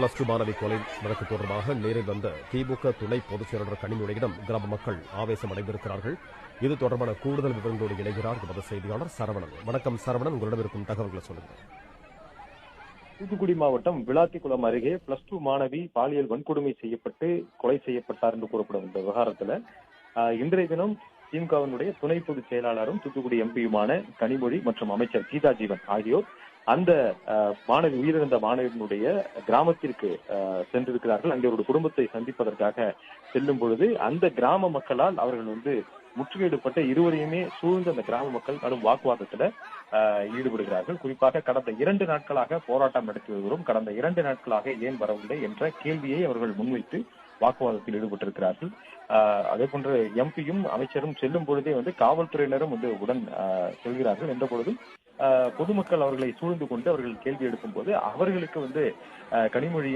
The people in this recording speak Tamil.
+2 மாணவி கொலை வழக்கு தொடர்பாக நேரில் வந்த திமுக துணை பொதுச் செயலாளர் கனிமொழியிடம் கிராம மக்கள் ஆவேசம் அடைந்திருக்கிறார்கள். இது தொடர்பான கூடுதல் விவரங்களோடு இணைகிறார் எமது செய்தியாளர் சரவணன். வணக்கம் சரவணன், உங்களிடம் இருக்கும் தகவல்களை சொல்லுங்கள். தூத்துக்குடி மாவட்டம் விளாத்திக்குளம் அருகே +2 மாணவி பாலியல் வன்கொடுமை செய்யப்பட்டு கொலை செய்யப்பட்டார் என்று கூறப்படும் இந்த விவகாரத்துல இன்றைய தினம் திமுகவினுடைய துணை பொதுச் செயலாளரும் தூத்துக்குடி எம்பியுமான கனிமொழி மற்றும் அமைச்சர் கீதா ஜீவன் ஆகியோர் அந்த மாணவி உயிரிழந்த மாணவியினுடைய கிராமத்திற்கு சென்றிருக்கிறார்கள். அங்கே ஒரு குடும்பத்தை சந்திப்பதற்காக செல்லும் பொழுது அந்த கிராம மக்களால் அவர்கள் முற்றுகையிடப்பட்ட இருவரையுமே சூழ்ந்த அந்த கிராம மக்கள் கடும் வாக்குவாதத்துல ஈடுபடுகிறார்கள். குறிப்பாக கடந்த 2 நாட்களாக போராட்டம் நடத்தி வருகிறோம், கடந்த 2 நாட்களாக ஏன் வரவில்லை என்ற கேள்வியை அவர்கள் முன்வைத்து வாக்குவாதத்தில் ஈடுபட்டிருக்கிறார்கள். அதே போன்று எம்பியும் அமைச்சரும் செல்லும் பொழுதே காவல்துறையினரும் உடன் செல்கிறார்கள். என்ற பொழுதும் பொதுமக்கள் அவர்களை சூழ்ந்து கொண்டு அவர்கள் கேள்வி எடுக்கும் போது அவர்களுக்கு கனிமொழி